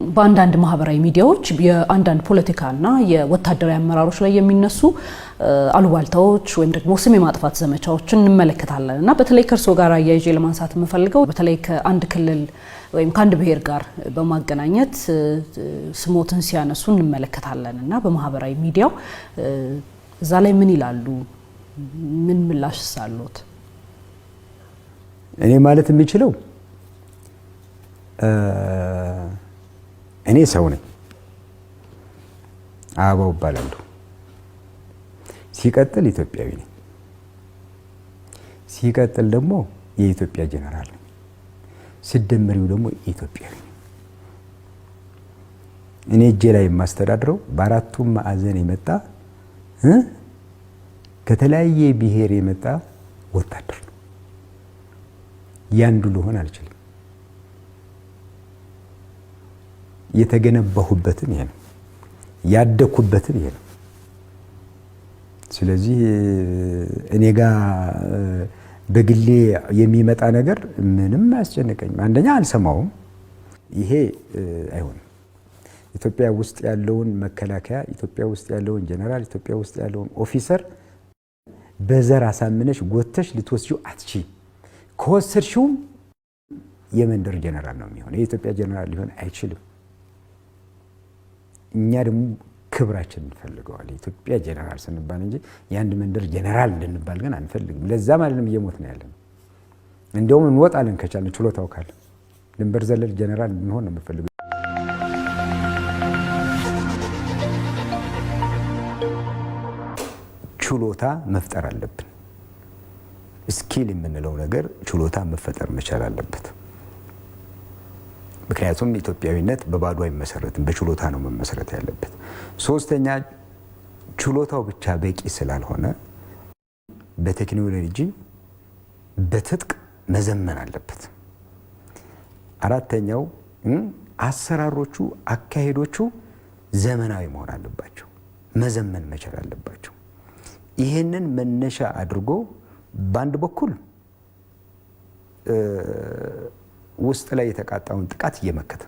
በአንዳንድ ማህበራዊ ሚዲያዎች የአንዳንድ ፖለቲካና የወታደራዊ አመራሮች ላይ የሚነሱ አሉባልታዎች ወይም ደግሞ ስም የማጥፋት ዘመቻዎችን እንመለከታለን እና በተለይ ከርሶ ጋር አያይዤ ለማንሳት የምፈልገው በተለይ ከአንድ ክልል ወይም ከአንድ ብሔር ጋር በማገናኘት ስሞትን ሲያነሱ እንመለከታለን እና በማህበራዊ ሚዲያው እዛ ላይ ምን ይላሉ? ምን ምላሽ አሉት? እኔ ማለት የሚችለው እኔ ሰው ነኝ፣ አበባው እባላለሁ። ሲቀጥል ኢትዮጵያዊ ነኝ። ሲቀጥል ደግሞ የኢትዮጵያ ጀነራል ነኝ። ሲደመሪው ደግሞ ኢትዮጵያዊ ነኝ። እኔ እጄ ላይ የማስተዳድረው በአራቱም ማዕዘን የመጣ ከተለያየ ብሔር የመጣ ወታደር ነው። ያንዱ ልሆን አልችልም። የተገነባሁበትም ይሄ ነው፣ ያደኩበትም ይሄ ነው። ስለዚህ እኔ ጋር በግሌ የሚመጣ ነገር ምንም አያስጨንቀኝም። አንደኛ አልሰማውም። ይሄ አይሆንም። ኢትዮጵያ ውስጥ ያለውን መከላከያ፣ ኢትዮጵያ ውስጥ ያለውን ጀነራል፣ ኢትዮጵያ ውስጥ ያለውን ኦፊሰር በዘር አሳምነሽ ጎተሽ ልትወስጂው አትችይም። ከወሰድሽውም የመንደር ጀነራል ነው የሚሆነው። የኢትዮጵያ ጀነራል ሊሆን አይችልም። እኛ ደግሞ ክብራችን እንፈልገዋለን ኢትዮጵያ ጀነራል ስንባል እንጂ የአንድ መንደር ጀነራል እንድንባል ግን አንፈልግም። ለዛ ማለትም እየሞት ነው ያለን። እንደውም እንወጣለን ከቻልን ችሎታው ካለ ድንበር ዘለል ጀነራል እንሆን ነው የምፈልገው። ችሎታ መፍጠር አለብን። ስኪል የምንለው ነገር ችሎታ መፈጠር መቻል አለበት። ምክንያቱም ኢትዮጵያዊነት በባዶ አይመሰረትም፣ በችሎታ ነው መመሰረት ያለበት። ሶስተኛ ችሎታው ብቻ በቂ ስላልሆነ በቴክኖሎጂ በትጥቅ መዘመን አለበት። አራተኛው አሰራሮቹ፣ አካሄዶቹ ዘመናዊ መሆን አለባቸው፣ መዘመን መቻል አለባቸው። ይሄንን መነሻ አድርጎ በአንድ በኩል ውስጥ ላይ የተቃጣውን ጥቃት እየመከተ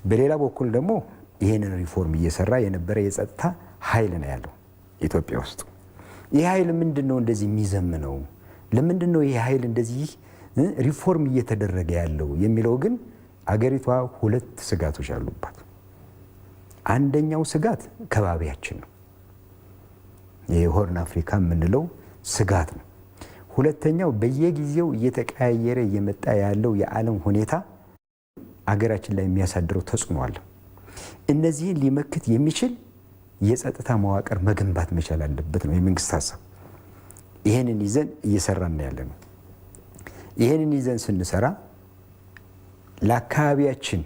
በሌላ በኩል ደግሞ ይሄንን ሪፎርም እየሰራ የነበረ የጸጥታ ኃይል ነው ያለው ኢትዮጵያ ውስጥ። ይሄ ኃይል ምንድነው እንደዚህ የሚዘምነው? ለምንድነው ይሄ ኃይል እንደዚህ ሪፎርም እየተደረገ ያለው የሚለው ግን አገሪቷ ሁለት ስጋቶች አሉባት። አንደኛው ስጋት ከባቢያችን ነው፣ የሆርን አፍሪካ የምንለው ስጋት ነው። ሁለተኛው በየጊዜው እየተቀያየረ እየመጣ ያለው የዓለም ሁኔታ አገራችን ላይ የሚያሳድረው ተጽዕኖ አለ። እነዚህን ሊመክት የሚችል የጸጥታ መዋቅር መገንባት መቻል አለበት ነው የመንግስት ሀሳብ። ይሄንን ይዘን እየሰራን ያለ ነው። ይሄንን ይዘን ስንሰራ ለአካባቢያችን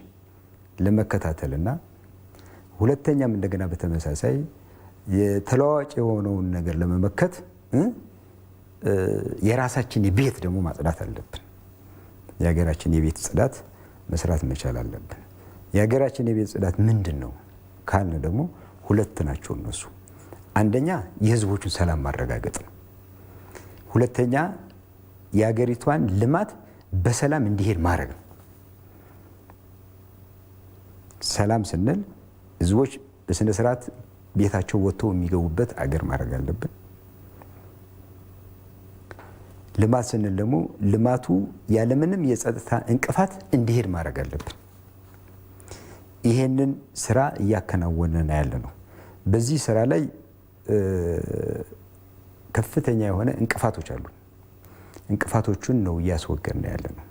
ለመከታተልና ሁለተኛም እንደገና በተመሳሳይ የተለዋዋጭ የሆነውን ነገር ለመመከት የራሳችን የቤት ደግሞ ማጽዳት አለብን። የሀገራችን የቤት ጽዳት መስራት መቻል አለብን። የሀገራችን የቤት ጽዳት ምንድነው ካልን ደግሞ ሁለት ናቸው እነሱ። አንደኛ የህዝቦቹን ሰላም ማረጋገጥ ነው። ሁለተኛ የሀገሪቷን ልማት በሰላም እንዲሄድ ማድረግ ነው። ሰላም ስንል ህዝቦች በስነ ስርዓት ቤታቸው ወጥተው የሚገቡበት አገር ማድረግ አለብን። ልማት ስንል ደግሞ ልማቱ ያለምንም የጸጥታ እንቅፋት እንዲሄድ ማድረግ አለብን። ይሄንን ስራ እያከናወነን ያለ ነው። በዚህ ስራ ላይ ከፍተኛ የሆነ እንቅፋቶች አሉ። እንቅፋቶቹን ነው እያስወገድን ያለ ነው።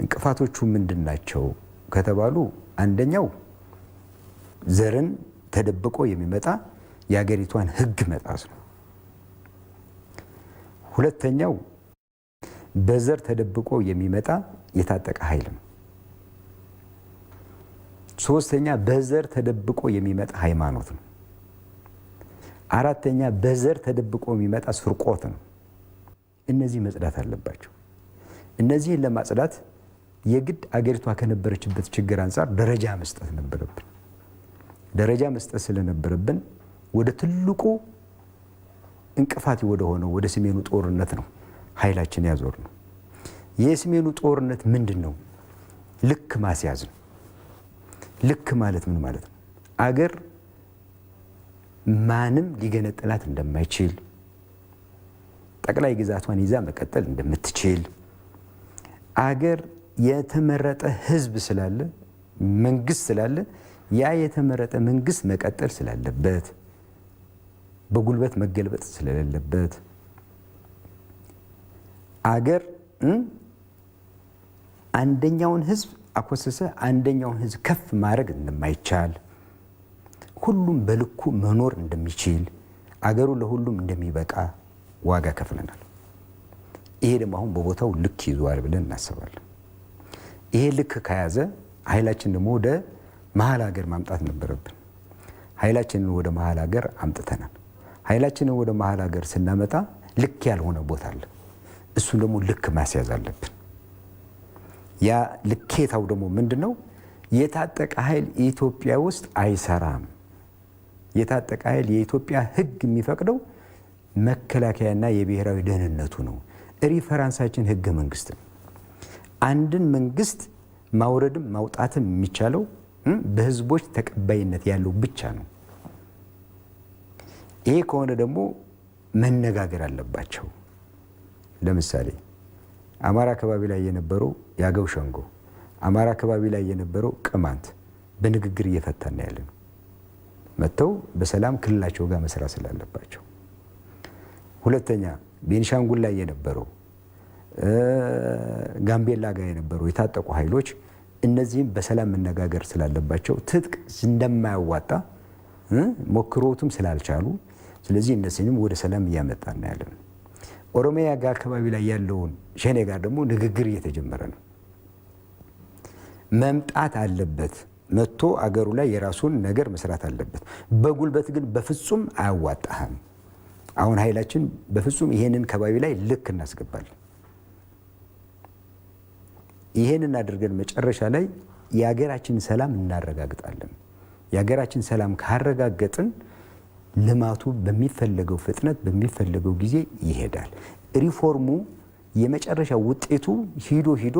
እንቅፋቶቹ ምንድናቸው ከተባሉ አንደኛው ዘርን ተደብቆ የሚመጣ የሀገሪቷን ህግ መጣስ ነው። ሁለተኛው በዘር ተደብቆ የሚመጣ የታጠቀ ኃይል ነው። ሶስተኛ በዘር ተደብቆ የሚመጣ ሃይማኖት ነው። አራተኛ በዘር ተደብቆ የሚመጣ ስርቆት ነው። እነዚህ መጽዳት አለባቸው። እነዚህን ለማጽዳት የግድ አገሪቷ ከነበረችበት ችግር አንፃር ደረጃ መስጠት ነበረብን። ደረጃ መስጠት ስለነበረብን ወደ ትልቁ እንቅፋት ወደ ሆነው ወደ ሰሜኑ ጦርነት ነው ኃይላችን ያዞር ነው። የሰሜኑ ጦርነት ምንድነው? ልክ ማስያዝ ነው። ልክ ማለት ምን ማለት ነው? አገር ማንም ሊገነጥላት እንደማይችል፣ ጠቅላይ ግዛቷን ይዛ መቀጠል እንደምትችል፣ አገር የተመረጠ ህዝብ ስላለ መንግስት ስላለ ያ የተመረጠ መንግስት መቀጠል ስላለበት በጉልበት መገልበጥ ስለሌለበት አገር አንደኛውን ህዝብ አኮሰሰ አንደኛውን ህዝብ ከፍ ማድረግ እንደማይቻል ሁሉም በልኩ መኖር እንደሚችል አገሩ ለሁሉም እንደሚበቃ ዋጋ ከፍለናል። ይሄ ደግሞ አሁን በቦታው ልክ ይዟል ብለን እናስባለን። ይሄ ልክ ከያዘ ኃይላችን ደግሞ ወደ መሀል ሀገር ማምጣት ነበረብን። ኃይላችንን ወደ መሀል ሀገር አምጥተናል። ኃይላችንን ወደ መሀል ሀገር ስናመጣ ልክ ያልሆነ ቦታ አለ። እሱን ደግሞ ልክ ማስያዝ አለብን። ያ ልኬታው ደግሞ ምንድነው? የታጠቀ ኃይል ኢትዮጵያ ውስጥ አይሰራም። የታጠቀ ኃይል የኢትዮጵያ ህግ የሚፈቅደው መከላከያና የብሔራዊ ደህንነቱ ነው። ሪፈራንሳችን ህገ መንግስት ነው። አንድን መንግስት ማውረድም ማውጣትም የሚቻለው በህዝቦች ተቀባይነት ያለው ብቻ ነው። ይሄ ከሆነ ደግሞ መነጋገር አለባቸው። ለምሳሌ አማራ አካባቢ ላይ የነበረው ያገው ሸንጎ፣ አማራ አካባቢ ላይ የነበረው ቅማንት በንግግር እየፈታና ያለ ነው። መጥተው በሰላም ክልላቸው ጋር መስራት ስላለባቸው። ሁለተኛ ቤንሻንጉል ላይ የነበረው ጋምቤላ ጋር የነበረው የታጠቁ ኃይሎች እነዚህም በሰላም መነጋገር ስላለባቸው ትጥቅ እንደማያዋጣ ሞክሮትም ስላልቻሉ፣ ስለዚህ እነዚህንም ወደ ሰላም እያመጣና ያለ ነው። ኦሮሚያ ጋር አካባቢ ላይ ያለውን ሸኔ ጋር ደግሞ ንግግር እየተጀመረ ነው። መምጣት አለበት። መጥቶ አገሩ ላይ የራሱን ነገር መስራት አለበት። በጉልበት ግን በፍጹም አያዋጣህም። አሁን ኃይላችን በፍጹም ይሄንን ከባቢ ላይ ልክ እናስገባለን። ይሄንን አድርገን መጨረሻ ላይ የሀገራችን ሰላም እናረጋግጣለን። የሀገራችን ሰላም ካረጋገጥን ልማቱ በሚፈለገው ፍጥነት በሚፈለገው ጊዜ ይሄዳል። ሪፎርሙ የመጨረሻ ውጤቱ ሂዶ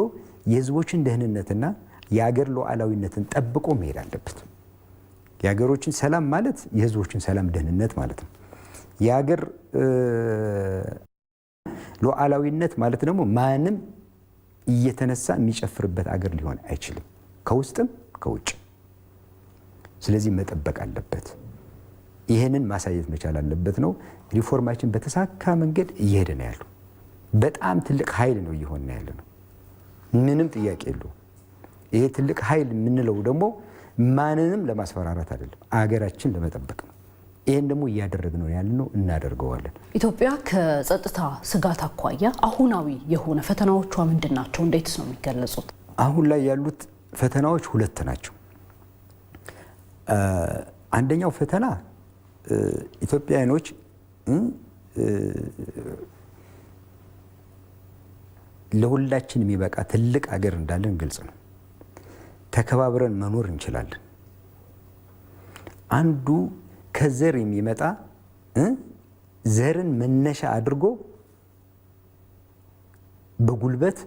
የህዝቦችን ደህንነትና የሀገር ሉዓላዊነትን ጠብቆ መሄድ አለበት። የሀገሮችን ሰላም ማለት የህዝቦችን ሰላም ደህንነት ማለት ነው። የሀገር ሉዓላዊነት ማለት ደግሞ ማንም እየተነሳ የሚጨፍርበት አገር ሊሆን አይችልም፣ ከውስጥም ከውጭ። ስለዚህ መጠበቅ አለበት። ይህንን ማሳየት መቻል አለበት ነው። ሪፎርማችን በተሳካ መንገድ እየሄደ ነው ያለው። በጣም ትልቅ ኃይል ነው እየሆነ ያለ ነው። ምንም ጥያቄ የለውም። ይሄ ትልቅ ኃይል የምንለው ደግሞ ማንንም ለማስፈራራት አይደለም፣ አገራችን ለመጠበቅ ነው። ይህን ደግሞ እያደረግነው ያለነው እናደርገዋለን። ኢትዮጵያ ከጸጥታ ስጋት አኳያ አሁናዊ የሆነ ፈተናዎቿ ምንድን ናቸው? እንዴትስ ነው የሚገለጹት? አሁን ላይ ያሉት ፈተናዎች ሁለት ናቸው። አንደኛው ፈተና ኢትዮጵያውያኖች ለሁላችን የሚበቃ ትልቅ አገር እንዳለን ግልጽ ነው። ተከባብረን መኖር እንችላለን። አንዱ ከዘር የሚመጣ ዘርን መነሻ አድርጎ በጉልበት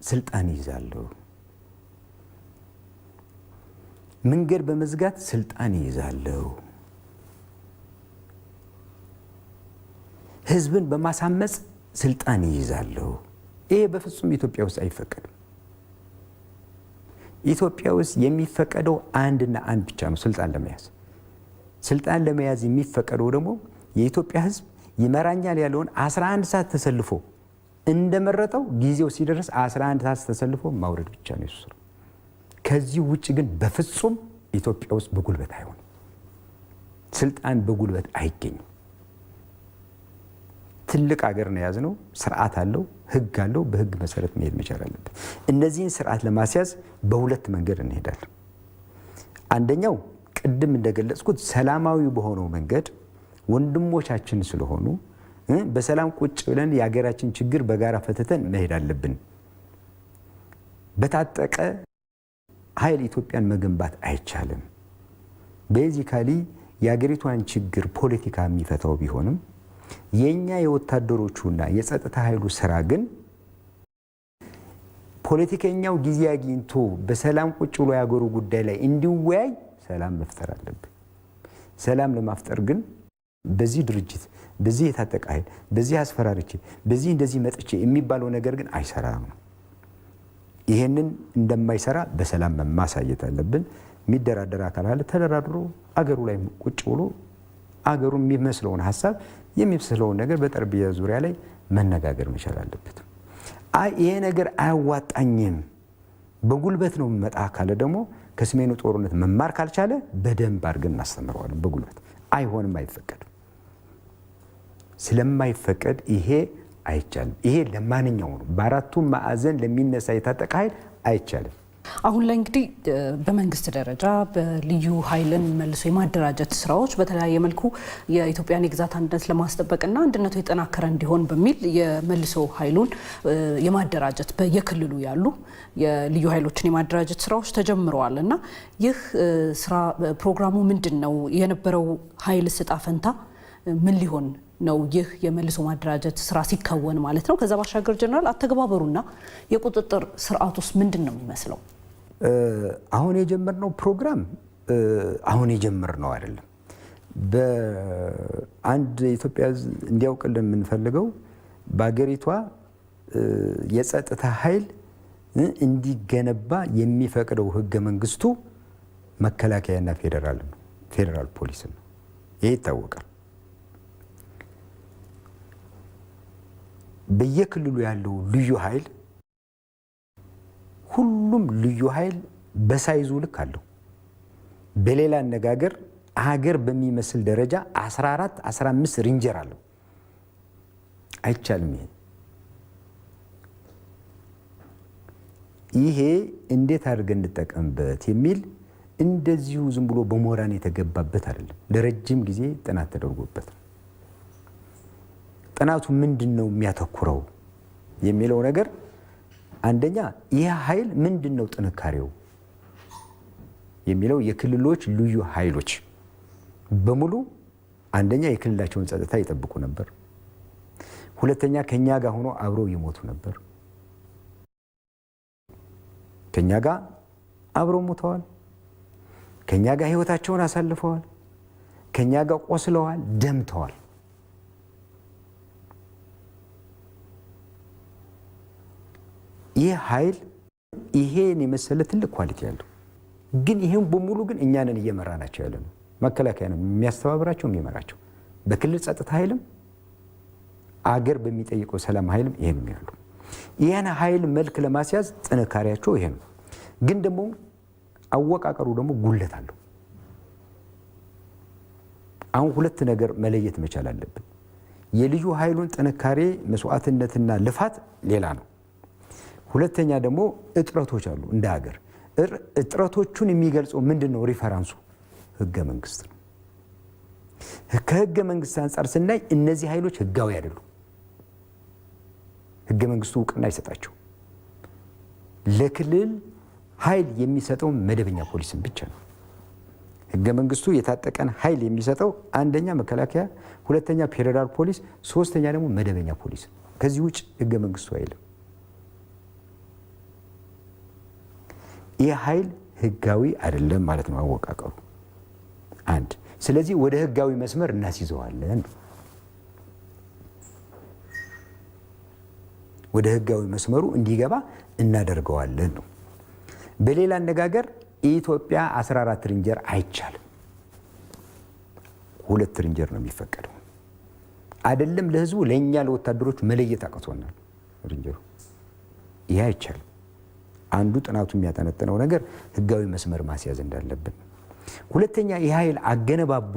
ስልጣን ይይዛለሁ፣ መንገድ በመዝጋት ስልጣን ይይዛለሁ፣ ህዝብን በማሳመጽ ስልጣን ይይዛለሁ። ይሄ በፍጹም ኢትዮጵያ ውስጥ አይፈቀድም። ኢትዮጵያ ውስጥ የሚፈቀደው አንድና አንድ ብቻ ነው፣ ስልጣን ለመያዝ። ስልጣን ለመያዝ የሚፈቀደው ደግሞ የኢትዮጵያ ህዝብ ይመራኛል ያለውን 11 ሰዓት ተሰልፎ እንደመረጠው ጊዜው ሲደርስ 11 ሰዓት ተሰልፎ ማውረድ ብቻ ነው እሱ። ከዚህ ውጭ ግን በፍጹም ኢትዮጵያ ውስጥ በጉልበት አይሆንም። ስልጣን በጉልበት አይገኝም። ትልቅ ሀገር ነው የያዝነው። ስርዓት አለው፣ ህግ አለው። በህግ መሰረት መሄድ መቻል አለበት። እነዚህን ስርዓት ለማስያዝ በሁለት መንገድ እንሄዳለን። አንደኛው ቅድም እንደገለጽኩት ሰላማዊ በሆነው መንገድ ወንድሞቻችን ስለሆኑ በሰላም ቁጭ ብለን የሀገራችን ችግር በጋራ ፈትተን መሄድ አለብን። በታጠቀ ኃይል ኢትዮጵያን መገንባት አይቻልም። ቤዚካሊ የሀገሪቷን ችግር ፖለቲካ የሚፈታው ቢሆንም የኛ የወታደሮቹና የጸጥታ ኃይሉ ስራ ግን ፖለቲከኛው ጊዜ አግኝቶ በሰላም ቁጭ ብሎ ያገሩ ጉዳይ ላይ እንዲወያይ ሰላም መፍጠር አለብን። ሰላም ለማፍጠር ግን በዚህ ድርጅት በዚህ የታጠቀ ኃይል በዚህ አስፈራርቼ በዚህ እንደዚህ መጥቼ የሚባለው ነገር ግን አይሰራም። ይሄንን እንደማይሰራ በሰላም ማሳየት አለብን። የሚደራደር አካል አለ፣ ተደራድሮ አገሩ ላይ ቁጭ ብሎ አገሩ የሚመስለውን ሀሳብ የሚመስለውን ነገር በጠረጴዛ ዙሪያ ላይ መነጋገር መቻል አለበት። ይሄ ነገር አያዋጣኝም በጉልበት ነው መጣ ካለ ደግሞ ከሰሜኑ ጦርነት መማር ካልቻለ በደንብ አድርገን እናስተምረዋለን። በጉልበት አይሆንም፣ አይፈቀድም። ስለማይፈቀድ ይሄ አይቻልም። ይሄ ለማንኛውም ነው በአራቱም ማዕዘን ለሚነሳ የታጠቀ ኃይል አይቻልም። አሁን ላይ እንግዲህ በመንግስት ደረጃ በልዩ ኃይልን መልሶ የማደራጀት ስራዎች በተለያየ መልኩ የኢትዮጵያን የግዛት አንድነት ለማስጠበቅና አንድነቱ የጠናከረ እንዲሆን በሚል የመልሶ ኃይሉን የማደራጀት በየክልሉ ያሉ የልዩ ኃይሎችን የማደራጀት ስራዎች ተጀምረዋል እና ይህ ስራ ፕሮግራሙ ምንድን ነው? የነበረው ኃይል ዕጣ ፈንታ ምን ሊሆን ነው? ይህ የመልሶ ማደራጀት ስራ ሲከወን ማለት ነው። ከዛ ባሻገር ጀነራል አተገባበሩና የቁጥጥር ስርዓቱስ ምንድን ነው የሚመስለው? አሁን የጀመርነው ፕሮግራም አሁን የጀመርነው አይደለም። በአንድ ኢትዮጵያ እንዲያውቅልን የምንፈልገው በአገሪቷ የጸጥታ ኃይል እንዲገነባ የሚፈቅደው ህገ መንግስቱ መከላከያና ፌዴራል ፖሊስ ነው። ይሄ ይታወቃል። በየክልሉ ያለው ልዩ ኃይል ሁሉም ልዩ ኃይል በሳይዙ ልክ አለው። በሌላ አነጋገር ሀገር በሚመስል ደረጃ 14 15 ሬንጀር አለው። አይቻልም። ይሄ እንዴት አድርገን እንጠቀምበት የሚል እንደዚሁ ዝም ብሎ በሞራን የተገባበት አይደለም። ለረጅም ጊዜ ጥናት ተደርጎበት ጥናቱ ምንድነው የሚያተኩረው የሚለው ነገር አንደኛ ይህ ኃይል ምንድነው ጥንካሬው የሚለው የክልሎች ልዩ ኃይሎች በሙሉ አንደኛ የክልላቸውን ጸጥታ ይጠብቁ ነበር። ሁለተኛ ከኛ ጋር ሆኖ አብረው ይሞቱ ነበር። ከኛ ጋር አብረው ሞተዋል። ከኛ ጋር ህይወታቸውን አሳልፈዋል። ከኛ ጋር ቆስለዋል፣ ደምተዋል። ይህ ኃይል ይሄን የመሰለ ትልቅ ኳሊቲ ያለው ግን ይሄን በሙሉ ግን እኛንን እየመራናቸው ያለ ነው። መከላከያ ነው የሚያስተባብራቸው የሚመራቸው። በክልል ጸጥታ ኃይልም አገር በሚጠይቀው ሰላም ኃይልም ይሄን ነው ያለው። ይሄን ኃይል መልክ ለማስያዝ ጥንካሬያቸው ይሄ ነው። ግን ደግሞ አወቃቀሩ ደግሞ ጉለት አለው። አሁን ሁለት ነገር መለየት መቻል አለብን። የልዩ ኃይሉን ጥንካሬ መስዋዕትነትና ልፋት ሌላ ነው። ሁለተኛ ደግሞ እጥረቶች አሉ። እንደ ሀገር እጥረቶቹን የሚገልጸው ምንድነው? ሪፈራንሱ ህገ መንግስት ነው። ከህገ መንግስት አንጻር ስናይ እነዚህ ኃይሎች ህጋዊ አይደሉም። ህገ መንግስቱ እውቅና አይሰጣቸው። ለክልል ኃይል የሚሰጠው መደበኛ ፖሊስን ብቻ ነው። ህገ መንግስቱ የታጠቀን ኃይል የሚሰጠው አንደኛ መከላከያ፣ ሁለተኛ ፌዴራል ፖሊስ፣ ሶስተኛ ደግሞ መደበኛ ፖሊስ። ከዚህ ውጭ ህገ መንግስቱ አይልም። ይህ ኃይል ህጋዊ አይደለም ማለት ነው አወቃቀሩ አንድ። ስለዚህ ወደ ህጋዊ መስመር እናስይዘዋለን፣ ወደ ህጋዊ መስመሩ እንዲገባ እናደርገዋለን ነው። በሌላ አነጋገር ኢትዮጵያ 14 ሬንጀር አይቻልም። 2 ሬንጀር ነው የሚፈቀደው። አይደለም ለህዝቡ፣ ለኛ ለወታደሮች መለየት አቅቶናል ሬንጀሩ። ይሄ አይቻልም። አንዱ ጥናቱ የሚያጠነጥነው ነገር ህጋዊ መስመር ማስያዝ እንዳለብን። ሁለተኛ ይህ ኃይል አገነባቡ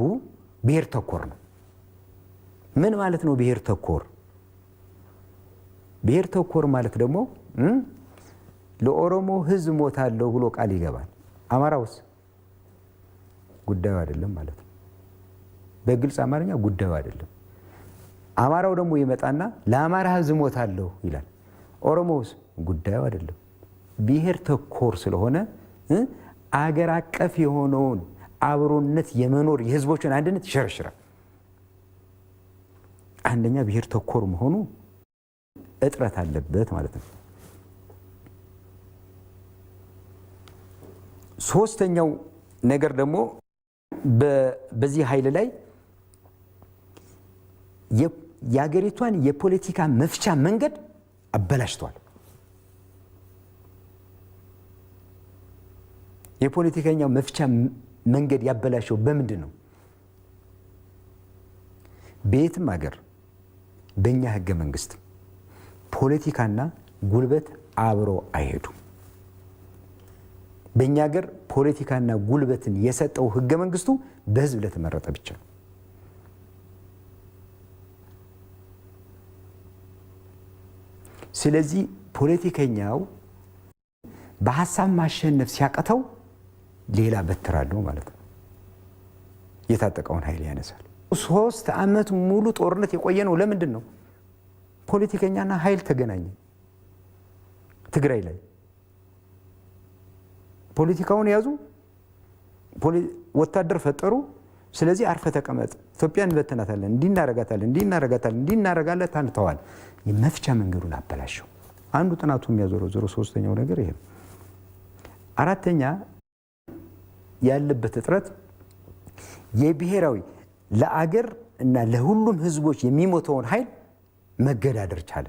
ብሔር ተኮር ነው። ምን ማለት ነው ብሔር ተኮር? ብሔር ተኮር ማለት ደግሞ ለኦሮሞ ህዝብ ሞታለሁ ብሎ ቃል ይገባል። አማራውስ ጉዳዩ አይደለም ማለት ነው። በግልጽ አማርኛ ጉዳዩ አይደለም። አማራው ደግሞ ይመጣና ለአማራ ህዝብ ሞታለሁ ይላል። ኦሮሞውስ ጉዳዩ አይደለም። ብሔር ተኮር ስለሆነ አገር አቀፍ የሆነውን አብሮነት የመኖር የህዝቦችን አንድነት ይሸረሽራል። አንደኛ ብሔር ተኮር መሆኑ እጥረት አለበት ማለት ነው። ሶስተኛው ነገር ደግሞ በዚህ ኃይል ላይ የሀገሪቷን የፖለቲካ መፍቻ መንገድ አበላሽቷል። የፖለቲከኛው መፍቻ መንገድ ያበላሸው በምንድን ነው? በየትም ሀገር በእኛ ህገ መንግስት ፖለቲካና ጉልበት አብሮ አይሄዱም። በእኛ ሀገር ፖለቲካና ጉልበትን የሰጠው ህገ መንግስቱ በህዝብ ለተመረጠ ብቻ ነው። ስለዚህ ፖለቲከኛው በሀሳብ ማሸነፍ ሲያቀተው ሌላ በትር አለው ማለት ነው። የታጠቀውን ኃይል ያነሳል። 3 ዓመት ሙሉ ጦርነት የቆየ ነው። ለምንድን ነው? ፖለቲከኛና ኃይል ተገናኘ። ትግራይ ላይ ፖለቲካውን ያዙ፣ ወታደር ፈጠሩ። ስለዚህ አርፈ ተቀመጥ፣ ኢትዮጵያን እንበትናታለን፣ እንዲናረጋታለን፣ እንዲናረጋለን ታንተዋል። የመፍቻ መንገዱን አበላሸው። አንዱ ጥናቱ የሚያዞረው ሶስተኛው ነገር ይሄ ነው። አራተኛ ያለበት እጥረት የብሔራዊ ለአገር እና ለሁሉም ህዝቦች የሚሞተውን ኃይል መገዳደር ቻለ።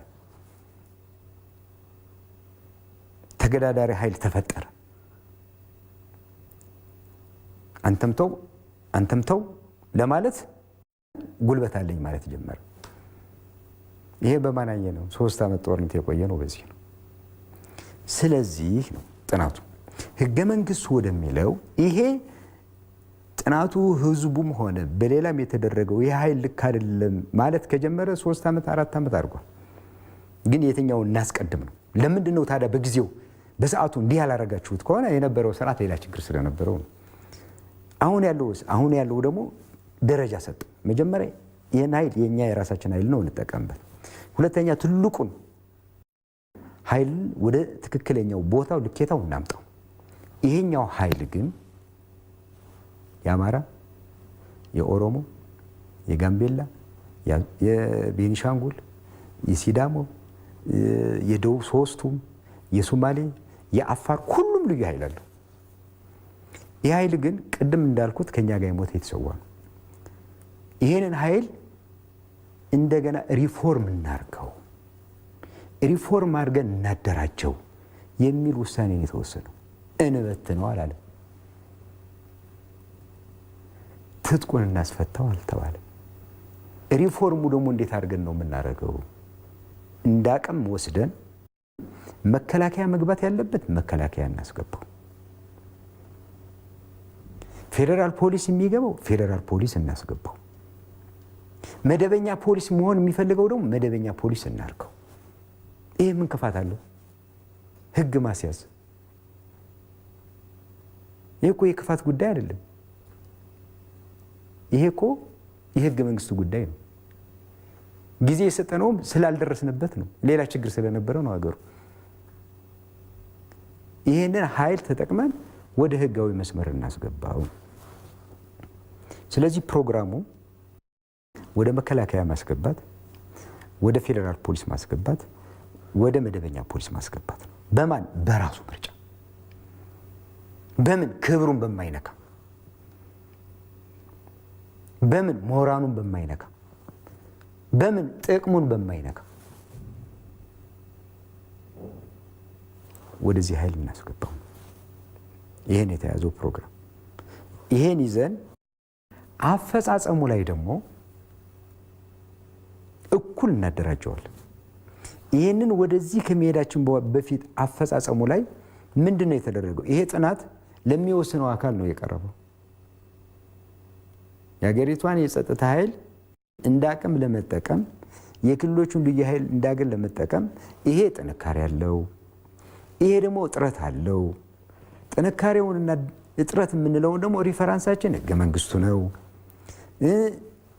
ተገዳዳሪ ኃይል ተፈጠረ። አንተምተው ለማለት ጉልበት አለኝ ማለት ጀመረ። ይሄ በማናየ ነው? 3 ዓመት ጦርነት የቆየ ነው። በዚህ ነው። ስለዚህ ነው ጥናቱ ህገ መንግስቱ ወደሚለው ይሄ ጥናቱ ህዝቡም ሆነ በሌላም የተደረገው ይሄ ኃይል ልክ አይደለም ማለት ከጀመረ 3 ዓመት 4 ዓመት አድርጓል። ግን የትኛውን እናስቀድም ነው? ለምንድን ነው ታዲያ በጊዜው በሰዓቱ እንዲህ ያላረጋችሁት ከሆነ የነበረው ስርዓት ሌላ ችግር ስለነበረው ነው። አሁን ያለው ደግሞ ደረጃ ሰጠ። መጀመሪያ ይህን ኃይል የኛ የራሳችን ኃይል ነው እንጠቀምበት። ሁለተኛ ትልቁን ኃይል ወደ ትክክለኛው ቦታው ልኬታው እናምጣው። ይሄኛው ኃይል ግን የአማራ፣ የኦሮሞ፣ የጋምቤላ፣ የቤኒሻንጉል፣ የሲዳሞ፣ የደቡብ ሶስቱም፣ የሶማሌ፣ የአፋር ሁሉም ልዩ ኃይል አለው። ይህ ኃይል ግን ቅድም እንዳልኩት ከኛ ጋር የሞተ የተሰዋ ነው። ይሄንን ኃይል እንደገና ሪፎርም እናርገው፣ ሪፎርም አድርገን እናደራጀው የሚል ውሳኔ ነው የተወሰነው። እንበትነው አላለም። ትጥቁን እናስፈታው አልተባለም። ሪፎርሙ ደግሞ እንዴት አድርገን ነው የምናደርገው? እንዳቅም ወስደን መከላከያ መግባት ያለበት መከላከያ እናስገባው። ፌዴራል ፖሊስ የሚገባው ፌዴራል ፖሊስ እናስገባው። መደበኛ ፖሊስ መሆን የሚፈልገው ደግሞ መደበኛ ፖሊስ እናርገው። ይሄ ምን ክፋት አለው? ህግ ማስያዝ ይሄ እኮ የክፋት ጉዳይ አይደለም። ይሄ እኮ የህገ መንግስቱ ጉዳይ ነው። ጊዜ የሰጠነውም ስላልደረስንበት ነው። ሌላ ችግር ስለነበረ ነው ሀገሩ። ይሄንን ኃይል ተጠቅመን ወደ ህጋዊ መስመር እናስገባው። ስለዚህ ፕሮግራሙ ወደ መከላከያ ማስገባት፣ ወደ ፌዴራል ፖሊስ ማስገባት፣ ወደ መደበኛ ፖሊስ ማስገባት ነው። በማን? በራሱ ምርጫ። በምን? ክብሩን በማይነካ፣ በምን? ሞራኑን በማይነካ፣ በምን? ጥቅሙን በማይነካ ወደዚህ ኃይል እናስገባው። ይሄን የተያዘው ፕሮግራም ይሄን ይዘን አፈጻጸሙ ላይ ደግሞ እኩል እናደራጀዋለን። ይሄንን ወደዚህ ከመሄዳችን በፊት አፈጻጸሙ ላይ ምንድነው የተደረገው? ይሄ ጥናት ለሚወስነው አካል ነው የቀረበው። የሀገሪቷን የጸጥታ ኃይል እንዳቅም ለመጠቀም፣ የክልሎቹን ልዩ ኃይል እንዳገል ለመጠቀም ይሄ ጥንካሬ አለው፣ ይሄ ደግሞ እጥረት አለው። ጥንካሬውንና እጥረት የምንለውን ደግሞ ሪፈራንሳችን ህገ መንግስቱ ነው።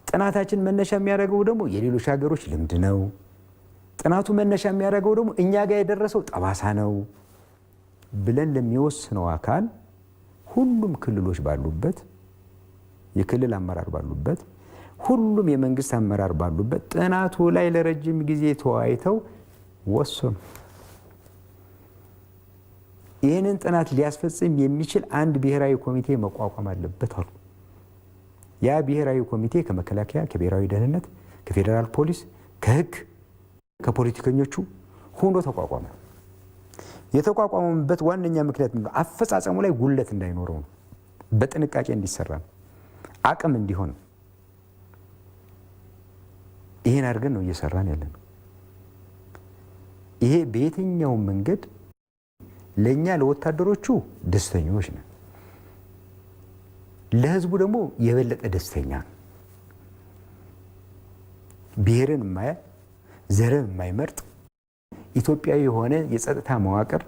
ጥናታችን መነሻ የሚያደርገው ደግሞ የሌሎች ሀገሮች ልምድ ነው። ጥናቱ መነሻ የሚያደርገው ደግሞ እኛ ጋር የደረሰው ጠባሳ ነው ብለን ለሚወስነው አካል ሁሉም ክልሎች ባሉበት፣ የክልል አመራር ባሉበት፣ ሁሉም የመንግስት አመራር ባሉበት ጥናቱ ላይ ለረጅም ጊዜ ተወያይተው ወሰኑ። ይህንን ጥናት ሊያስፈጽም የሚችል አንድ ብሔራዊ ኮሚቴ መቋቋም አለበት አሉ። ያ ብሔራዊ ኮሚቴ ከመከላከያ፣ ከብሔራዊ ደህንነት፣ ከፌዴራል ፖሊስ፣ ከህግ፣ ከፖለቲከኞቹ ሆኖ ተቋቋመ። የተቋቋመበት ዋነኛ ምክንያት ምንድነው? አፈጻጸሙ ላይ ጉለት እንዳይኖረው ነው። በጥንቃቄ እንዲሰራ ነው። አቅም እንዲሆን ነው። ይሄን አድርገን ነው እየሰራን ያለነው። ይሄ በየትኛው መንገድ ለኛ ለወታደሮቹ ደስተኞች ነን፣ ለህዝቡ ደግሞ የበለጠ ደስተኛ ነው። ብሔርን የማያ ዘርን የማይመርጥ ኢትዮጵያዊ የሆነ የጸጥታ መዋቅር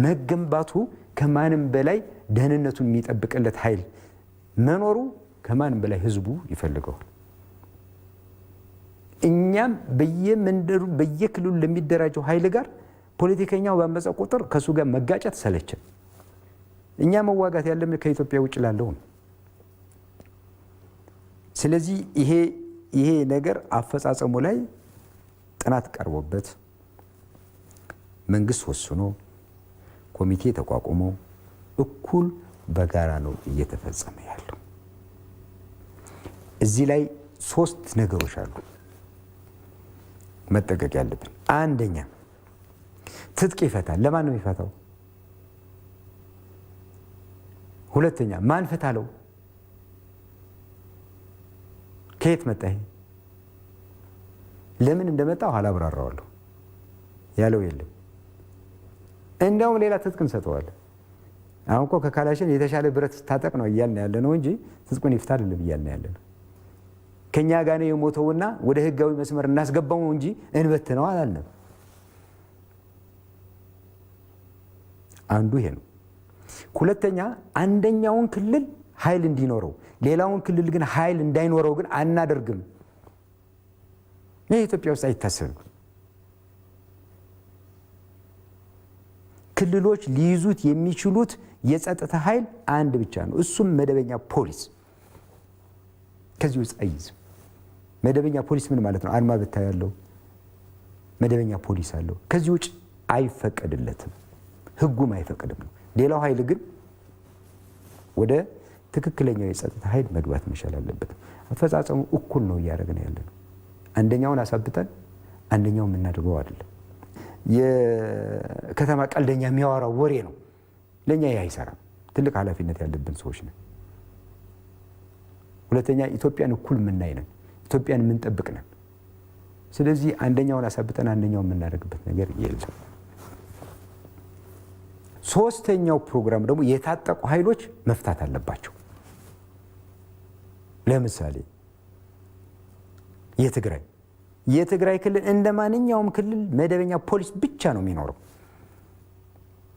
መገንባቱ ከማንም በላይ ደህንነቱን የሚጠብቅለት ኃይል መኖሩ ከማንም በላይ ህዝቡ ይፈልገዋል። እኛም በየመንደሩ በየክልሉ ለሚደራጀው ኃይል ጋር ፖለቲከኛው ባመፀ ቁጥር ከሱ ጋር መጋጨት ሰለችን። እኛ መዋጋት ያለብን ከኢትዮጵያ ውጭ ላለው ነው። ስለዚህ ይሄ ነገር አፈጻጸሙ ላይ ጥናት ቀርቦበት መንግስት ወስኖ ኮሚቴ ተቋቁሞ እኩል በጋራ ነው እየተፈጸመ ያለው። እዚህ ላይ 3 ነገሮች አሉ መጠቀቅ ያለብን። አንደኛ ትጥቅ ይፈታል። ለማን ነው የሚፈታው? ሁለተኛ ማን ፈታለው? ከየት መጣ? ለምን እንደመጣው አላብራራዋለሁ ያለው የለም። እንደውም ሌላ ትጥቅ እንሰጠዋለን። አሁን እኮ ከካላሽን የተሻለ ብረት ታጠቅ ነው እያልን ያለ ነው እንጂ ትጥቁን ይፍታ አይደለም እያልን ያለ ነው። ከኛ ጋር ነው የሞተውና ወደ ህጋዊ መስመር እናስገባው እንጂ እንበትነው አላልንም። አንዱ ይሄ ነው። ሁለተኛ አንደኛውን ክልል ኃይል እንዲኖረው ሌላውን ክልል ግን ኃይል እንዳይኖረው ግን አናደርግም። ይሄ ኢትዮጵያ ውስጥ አይታሰብም። ክልሎች ሊይዙት የሚችሉት የጸጥታ ኃይል አንድ ብቻ ነው። እሱም መደበኛ ፖሊስ። ከዚህ ውስጥ አይይዝም። መደበኛ ፖሊስ ምን ማለት ነው? አድማ ብታይ ያለው መደበኛ ፖሊስ አለው። ከዚህ ውጭ አይፈቀድለትም፣ ህጉም አይፈቅድም ነው። ሌላው ኃይል ግን ወደ ትክክለኛው የጸጥታ ኃይል መግባት መቻል አለበት። አፈጻጸሙ እኩል ነው እያደረግን ያለ ነው። አንደኛውን አሳብተን አንደኛው የምናደርገው አይደለም። የከተማ ቀልደኛ የሚያወራው ወሬ ነው። ለኛ ይህ አይሰራም። ትልቅ ኃላፊነት ያለብን ሰዎች ነን። ሁለተኛ ኢትዮጵያን እኩል የምናይ ነን። ኢትዮጵያን የምንጠብቅ ነን። ስለዚህ አንደኛውን አሳብተን አንደኛውን የምናደርግበት ነገር የለም። ሶስተኛው ፕሮግራም ደግሞ የታጠቁ ኃይሎች መፍታት አለባቸው። ለምሳሌ የትግራይ ክልል እንደ ማንኛውም ክልል መደበኛ ፖሊስ ብቻ ነው የሚኖረው።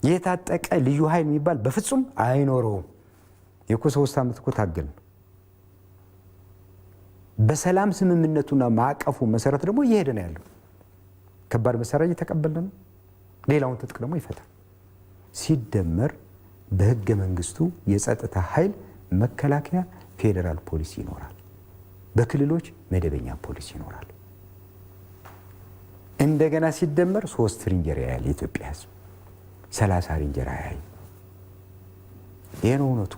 የታጠቀ ልዩ ኃይል የሚባል በፍጹም አይኖረውም። የኮ 3 ዓመት እኮ ታገልን። በሰላም ስምምነቱና ማዕቀፉ መሰረት ደግሞ እየሄደ ነው ያለው። ከባድ መሳሪያ እየተቀበልን ነው። ሌላውን ትጥቅ ደግሞ ይፈታል። ሲደመር በህገ መንግስቱ የጸጥታ ኃይል መከላከያ፣ ፌዴራል ፖሊስ ይኖራል። በክልሎች መደበኛ ፖሊስ ይኖራል። እንደገና ሲደመር 3 ሬንጀር ያያል የኢትዮጵያ ህዝብ፣ 30 ሬንጀር ያያል። ይሄ ነው እውነቱ።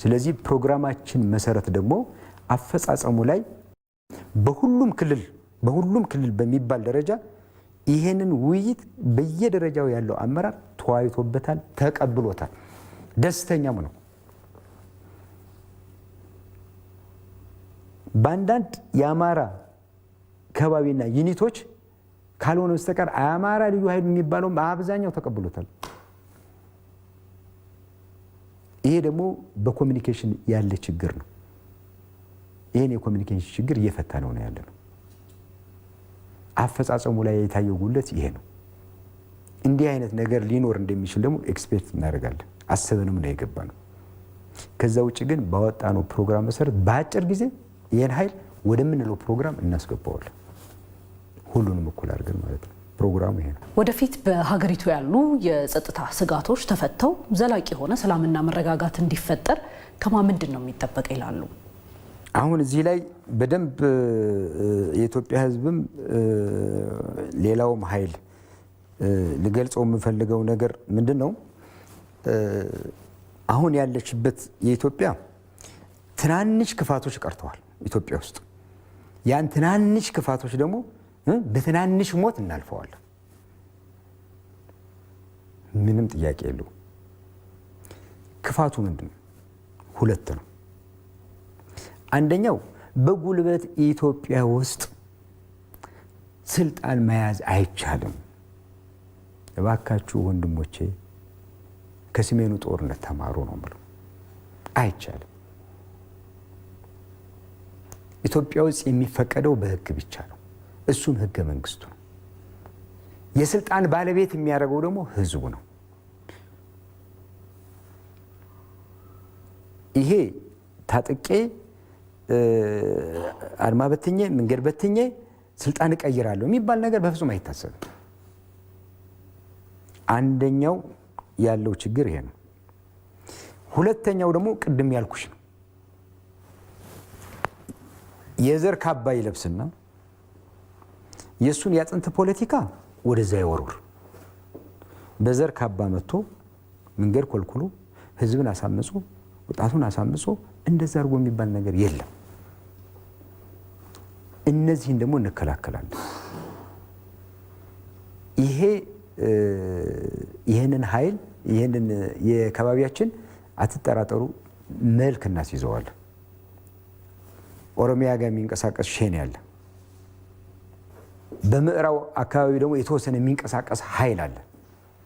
ስለዚህ ፕሮግራማችን መሰረት ደግሞ አፈጻጸሙ ላይ በሁሉም ክልል በሚባል ደረጃ ይሄንን ውይይት በየደረጃው ያለው አመራር ተወያይቶበታል፣ ተቀብሎታል፣ ደስተኛም ነው። በአንዳንድ የአማራ ከባቢና ዩኒቶች ካልሆነ በስተቀር አማራ ልዩ ኃይል የሚባለው በአብዛኛው ተቀብሎታል። ይሄ ደግሞ በኮሚኒኬሽን ያለ ችግር ነው። ይሄን የኮሚኒኬሽን ችግር እየፈታ ነው ያለ ነው። አፈጻጸሙ ላይ የታየው ጉለት ይሄ ነው። እንዲህ አይነት ነገር ሊኖር እንደሚችል ደግሞ ኤክስፔክት እናደርጋለን። አሰበንም ነው የገባ ነው። ከዛ ውጭ ግን ባወጣነው ፕሮግራም መሰረት በአጭር ጊዜ ይሄን ኃይል ወደምንለው ፕሮግራም እናስገባዋለን። ሁሉንም እኩል አድርገን ማለት ነው። ፕሮግራሙ ይሄ ነው። ወደፊት በሀገሪቱ ያሉ የጸጥታ ስጋቶች ተፈተው ዘላቂ የሆነ ሰላምና መረጋጋት እንዲፈጠር ምንድን ነው የሚጠበቅ ይላሉ? አሁን እዚህ ላይ በደንብ የኢትዮጵያ ሕዝብም ሌላውም ኃይል ልገልጸው የምፈልገው ነገር ምንድነው? አሁን ያለችበት የኢትዮጵያ ትናንሽ ክፋቶች ቀርተዋል ኢትዮጵያ ውስጥ። ያን ትናንሽ ክፋቶች ደግሞ በትናንሽ ሞት እናልፈዋለን። ምንም ጥያቄ የለውም። ክፋቱ ምንድነው? ሁለት ነው። አንደኛው በጉልበት ኢትዮጵያ ውስጥ ስልጣን መያዝ አይቻልም። እባካችሁ ወንድሞቼ ከሰሜኑ ጦርነት ተማሩ ነው የምለው። አይቻልም። ኢትዮጵያ ውስጥ የሚፈቀደው በህግ ብቻ ነው። እሱም ህገ መንግስቱ ነው። የስልጣን ባለቤት የሚያደርገው ደግሞ ህዝቡ ነው። ይሄ ታጥቄ አድማ በትኜ መንገድ በትኜ ስልጣን እቀይራለሁ የሚባል ነገር በፍጹም አይታሰብም። አንደኛው ያለው ችግር ይሄ ነው። ሁለተኛው ደግሞ ቅድም ያልኩሽ ነው። የዘር ካባ ይለብስና የሱን ያጥንት ፖለቲካ ወደዛ ይወርውር። በዘር ካባ መጥቶ መንገድ ኮልኩሎ ህዝብን አሳምጾ ወጣቱን አሳምጾ እንደዛ አድርጎ የሚባል ነገር የለም። እነዚህን ደግሞ እንከላከላለን። ይሄንን ኃይል ይሄንን የከባቢያችን አትጠራጠሩ መልክ እናስይዘዋለን። ኦሮሚያ ጋር የሚንቀሳቀስ ሸኔ ያለ፣ በምዕራብ አካባቢ ደግሞ የተወሰነ የሚንቀሳቀስ ኃይል አለ።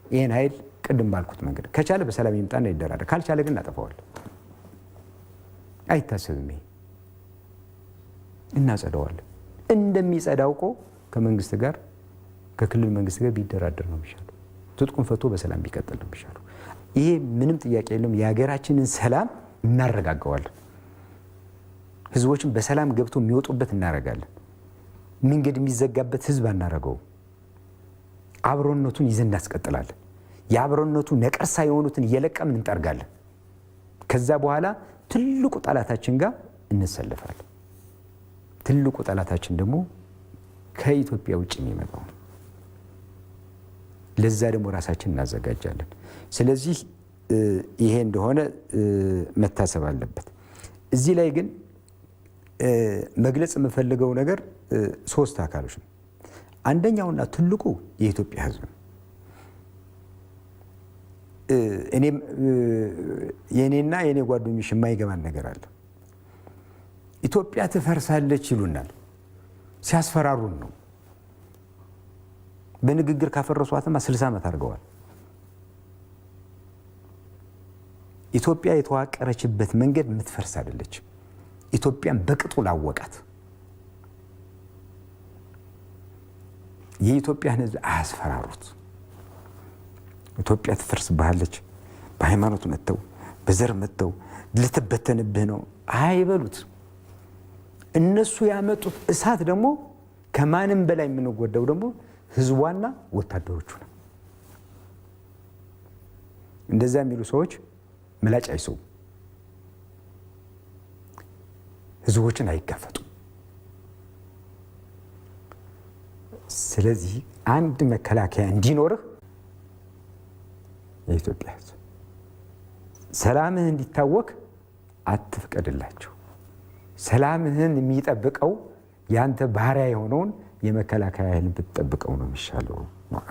ይሄን ኃይል ቅድም ባልኩት መንገድ ከቻለ በሰላም ይምጣና ይደራደር፣ ካልቻለ ግን እናጠፋዋለን። አይታሰብም። ይሄ እናጸዳዋለን። እንደሚጸዳው እኮ ከመንግስት ጋር ከክልል መንግስት ጋር ቢደራደር ነው የሚሻለው። ትጥቁን ፈቶ በሰላም ቢቀጥል ነው የሚሻለው። ይሄ ምንም ጥያቄ የለውም። የሀገራችንን ሰላም እናረጋጋዋለን። ህዝቦችን በሰላም ገብቶ የሚወጡበት እናረጋለን። መንገድ የሚዘጋበት ህዝብ አናረገው። አብሮነቱን ይዘን እናስቀጥላለን። የአብሮነቱ ነቀርሳ የሆኑትን እየለቀምን እንጠርጋለን። ከዛ በኋላ ትልቁ ጠላታችን ጋር እንሰለፋለን። ትልቁ ጠላታችን ደግሞ ከኢትዮጵያ ውጭ የሚመጣው ነው። ለዛ ደግሞ ራሳችን እናዘጋጃለን። ስለዚህ ይሄ እንደሆነ መታሰብ አለበት። እዚህ ላይ ግን መግለጽ የምፈልገው ነገር ሶስት አካሎች ነው። አንደኛውና ትልቁ የኢትዮጵያ ህዝብ ነው። የኔና የኔ ጓደኞች የማይገባን ነገር አለ። ኢትዮጵያ ትፈርሳለች ይሉናል። ሲያስፈራሩን ነው። በንግግር ካፈረሷትማ 60 ዓመት አድርገዋል። ኢትዮጵያ የተዋቀረችበት መንገድ የምትፈርስ አይደለች። ኢትዮጵያን በቅጡ ላወቃት የኢትዮጵያን ህዝብ አያስፈራሩት። ኢትዮጵያ ትፈርስብሃለች፣ በሃይማኖት መተው በዘር መተው ልትበተንብህ ነው አይበሉት። እነሱ ያመጡት እሳት ደግሞ ከማንም በላይ የምንጎዳው ደግሞ ህዝቧና ወታደሮቹ ነው። እንደዛ የሚሉ ሰዎች ምላጭ አይሰው፣ ህዝቦችን አይጋፈጡም። ስለዚህ አንድ መከላከያ እንዲኖርህ የኢትዮጵያ ህዝብ ሰላምህ እንዲታወክ አትፍቀድላቸው። ሰላምህን የሚጠብቀው ያንተ ባሪያ የሆነውን የመከላከያ ኃይል ብትጠብቀው ነው የሚሻለው።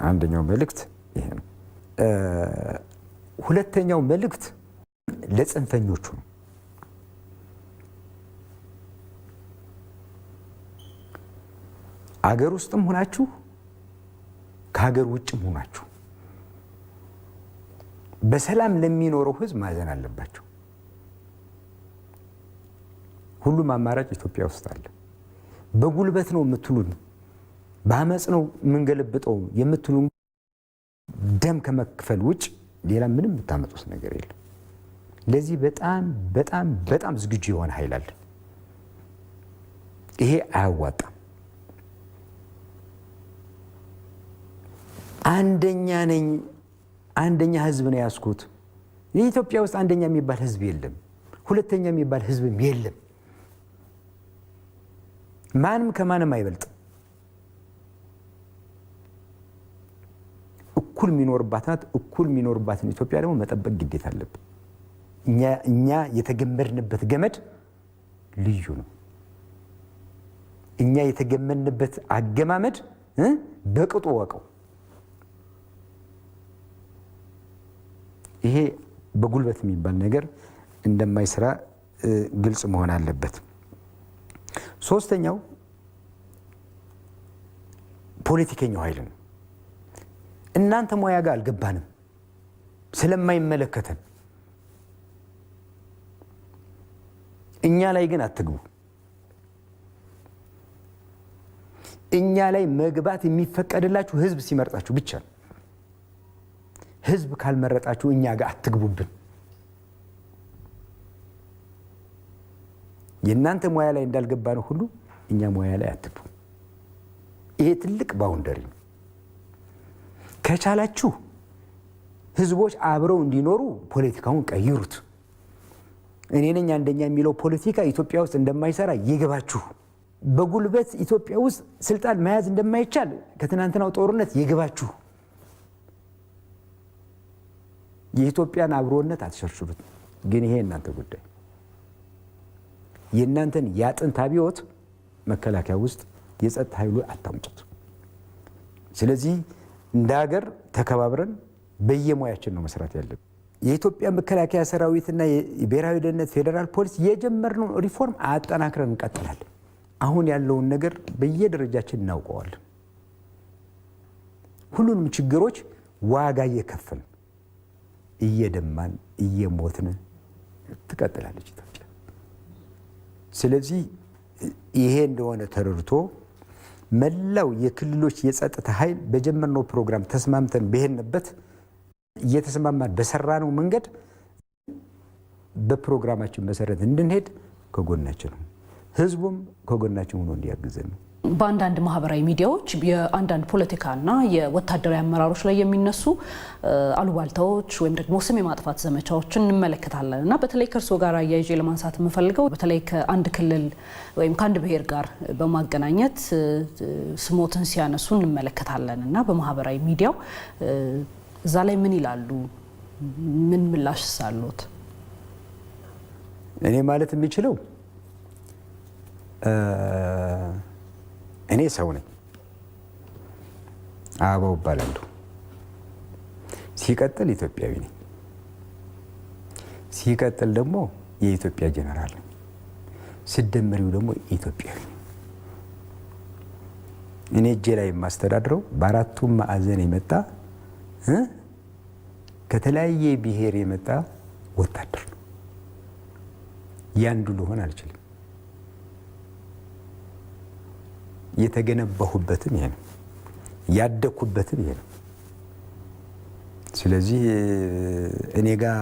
አንደኛው መልእክት ይሄ ነው። ሁለተኛው መልእክት ለጽንፈኞቹ ነው። አገር ውስጥም ሆናችሁ ከሀገር ውጭም ሆናችሁ በሰላም ለሚኖረው ህዝብ ማዘን አለባቸው። ሁሉም አማራጭ ኢትዮጵያ ውስጥ አለ። በጉልበት ነው የምትሉን፣ በአመፅ ነው የምንገለብጠው የምትሉን ደም ከመክፈል ውጭ ሌላ ምንም የምታመጡት ነገር የለም። ለዚህ በጣም በጣም በጣም ዝግጁ የሆነ ኃይል አለ። ይሄ አያዋጣም። አንደኛ ነኝ፣ አንደኛ ህዝብ ነው ያስኩት። የኢትዮጵያ ውስጥ አንደኛ የሚባል ህዝብ የለም፣ ሁለተኛ የሚባል ህዝብም የለም። ማንም ከማንም አይበልጥም። እኩል የሚኖርባት ናት። እኩል የሚኖርባትን ኢትዮጵያ ደግሞ መጠበቅ ግዴታ አለብን። እኛ የተገመድንበት ገመድ ልዩ ነው። እኛ የተገመድንበት አገማመድ በቅጡ ወቀው። ይሄ በጉልበት የሚባል ነገር እንደማይሰራ ግልጽ መሆን አለበት። ሶስተኛው ፖለቲከኛው ኃይል ነው። እናንተ ሙያ ጋር አልገባንም ስለማይመለከተን እኛ ላይ ግን አትግቡ። እኛ ላይ መግባት የሚፈቀድላችሁ ህዝብ ሲመርጣችሁ ብቻ ነው። ህዝብ ካልመረጣችሁ እኛ ጋር አትግቡብን። የእናንተ ሙያ ላይ እንዳልገባ ነው ሁሉ እኛ ሙያ ላይ አትግቡ። ይሄ ትልቅ ባውንደሪ ነው። ከቻላችሁ ህዝቦች አብረው እንዲኖሩ ፖለቲካውን ቀይሩት። እኔ ነኝ አንደኛ የሚለው ፖለቲካ ኢትዮጵያ ውስጥ እንደማይሰራ ይገባችሁ። በጉልበት ኢትዮጵያ ውስጥ ስልጣን መያዝ እንደማይቻል ከትናንትናው ጦርነት ይገባችሁ። የኢትዮጵያን አብሮነት አትሸርሽሩት። ግን ይሄ እናንተ ጉዳይ። የእናንተን ያጥንት አብዮት መከላከያ ውስጥ የጸጥታ ኃይሉ አታምጡት። ስለዚህ እንደ ሀገር ተከባብረን በየሙያችን ነው መስራት ያለብን። የኢትዮጵያ መከላከያ ሰራዊትና የብሔራዊ ደህንነት ፌዴራል ፖሊስ የጀመርነውን ሪፎርም አጠናክረን እንቀጥላለን። አሁን ያለውን ነገር በየደረጃችን እናውቀዋለን። ሁሉንም ችግሮች ዋጋ እየከፈልን እየደማን እየሞትን ትቀጥላለች ኢትዮጵያ። ስለዚህ ይሄ እንደሆነ ተረድቶ መላው የክልሎች የጸጥታ ኃይል በጀመርነው ፕሮግራም ተስማምተን በሄድንበት እየተስማማን በሰራነው መንገድ በፕሮግራማችን መሰረት እንድንሄድ ከጎናችን ነው። ህዝቡም ከጎናችን ሆኖ እንዲያግዘን ነው። በአንዳንድ ማህበራዊ ሚዲያዎች የአንዳንድ ፖለቲካና የወታደራዊ አመራሮች ላይ የሚነሱ አሉባልታዎች ወይም ደግሞ ስም የማጥፋት ዘመቻዎችን እንመለከታለን እና በተለይ ከእርስዎ ጋር አያይዤ ለማንሳት የምፈልገው በተለይ ከአንድ ክልል ወይም ከአንድ ብሔር ጋር በማገናኘት ስሞትን ሲያነሱ እንመለከታለን እና በማህበራዊ ሚዲያው እዛ ላይ ምን ይላሉ? ምን ምላሽ ሳሉት? እኔ ማለት የሚችለው እኔ ሰው ነኝ፣ አበባው እባላለሁ። ሲቀጥል ኢትዮጵያዊ ነኝ። ሲቀጥል ደግሞ የኢትዮጵያ ጀነራል ነኝ። ስደመሪው ደግሞ ኢትዮጵያዊ ነኝ። እኔ እጄ ላይ የማስተዳድረው በአራቱም ማዕዘን የመጣ ከተለያየ ብሔር የመጣ ወታደር ነው። ያንዱ ልሆን አልችልም። የተገነባሁበትም ይሄ ነው፣ ያደኩበትም ይሄ ነው። ስለዚህ እኔ ጋር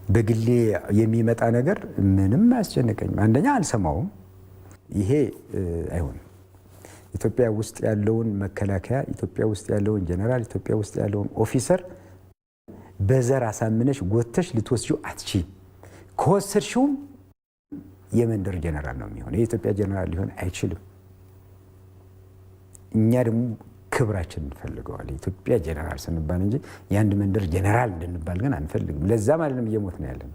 በግሌ የሚመጣ ነገር ምንም አያስጨንቀኝም። አንደኛ አልሰማውም። ይሄ አይሆንም። ኢትዮጵያ ውስጥ ያለውን መከላከያ፣ ኢትዮጵያ ውስጥ ያለውን ጀነራል፣ ኢትዮጵያ ውስጥ ያለውን ኦፊሰር በዘር አሳምነሽ ጎተሽ ልትወስጂው አትችይም። ከወሰድሽውም የመንደር ጀነራል ነው የሚሆነው። የኢትዮጵያ ጀነራል ሊሆን አይችልም። እኛ ደግሞ ክብራችን እንፈልገዋለን። የኢትዮጵያ ጀነራል ስንባል እንጂ የአንድ መንደር ጀነራል እንድንባል ግን አንፈልግም። ለዛ ማለትም እየሞት ነው ያለን።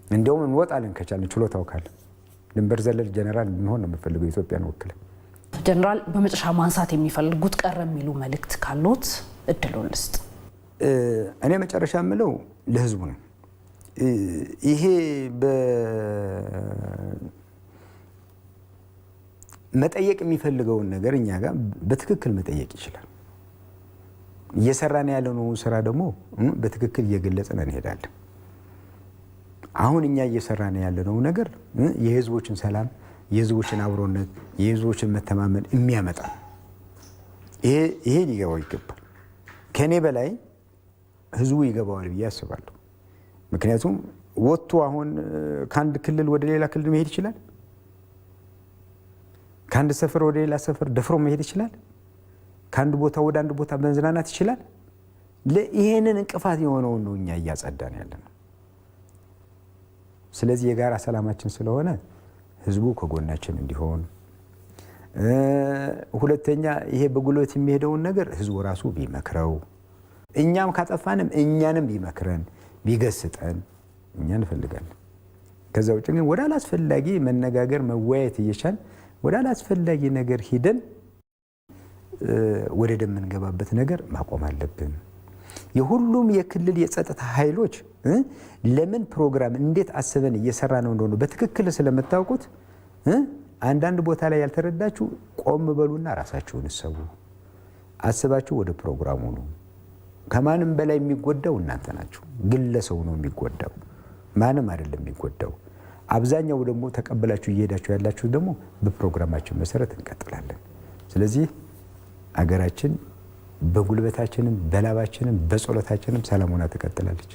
እንደውም እንወጣለን ከቻለን፣ ችሎታው ካለ ድንበር ዘለል ጀነራል እንሆን ነው የምፈልገው ኢትዮጵያን ወክለን። ጀነራል በመጨረሻ ማንሳት የሚፈልጉት ቀረ የሚሉ መልእክት ካሉት እድሉን ልስጥ። እኔ መጨረሻ የምለው ለህዝቡ ነው። ይሄ መጠየቅ የሚፈልገውን ነገር እኛ ጋር በትክክል መጠየቅ ይችላል። እየሰራን ያለነው ስራ ደግሞ በትክክል እየገለጽን እንሄዳለን። አሁን እኛ እየሰራን ያለነው ነገር የህዝቦችን ሰላም፣ የህዝቦችን አብሮነት፣ የህዝቦችን መተማመን የሚያመጣ ይሄ ሊገባው ይገባል። ከኔ በላይ ህዝቡ ይገባዋል ብዬ አስባለሁ። ምክንያቱም ወጥቶ አሁን ከአንድ ክልል ወደ ሌላ ክልል መሄድ ይችላል። ከአንድ ሰፈር ወደ ሌላ ሰፈር ደፍሮ መሄድ ይችላል። ከአንድ ቦታ ወደ አንድ ቦታ መዝናናት ይችላል። ይሄንን እንቅፋት የሆነውን ነው እኛ እያጸዳን ያለነው። ስለዚህ የጋራ ሰላማችን ስለሆነ ህዝቡ ከጎናችን እንዲሆን ሁለተኛ ይሄ በጉልበት የሚሄደውን ነገር ህዝቡ ራሱ ቢመክረው፣ እኛም ካጠፋንም እኛንም ቢመክረን ቢገስጠን እኛ እንፈልጋለን። ከዛ ውጭ ግን ወደ አላስፈላጊ መነጋገር መወያየት እየቻል ወደ አላስፈላጊ ነገር ሂደን ወደ ደም የምንገባበት ነገር ማቆም አለብን። የሁሉም የክልል የጸጥታ ኃይሎች ለምን ፕሮግራም እንዴት አስበን እየሰራ ነው እንደሆነ በትክክል ስለምታውቁት አንዳንድ ቦታ ላይ ያልተረዳችሁ ቆም በሉና ራሳችሁን ሰው አስባችሁ ወደ ፕሮግራሙ ነው። ከማንም በላይ የሚጎዳው እናንተ ናችሁ። ግለሰቡ ነው የሚጎዳው፣ ማንም አይደለም የሚጎዳው። አብዛኛው ደግሞ ተቀበላችሁ እየሄዳችሁ ያላችሁ ደግሞ በፕሮግራማችን መሰረት እንቀጥላለን። ስለዚህ አገራችን በጉልበታችንም በላባችንም በጸሎታችንም ሰላም ሆና ትቀጥላለች።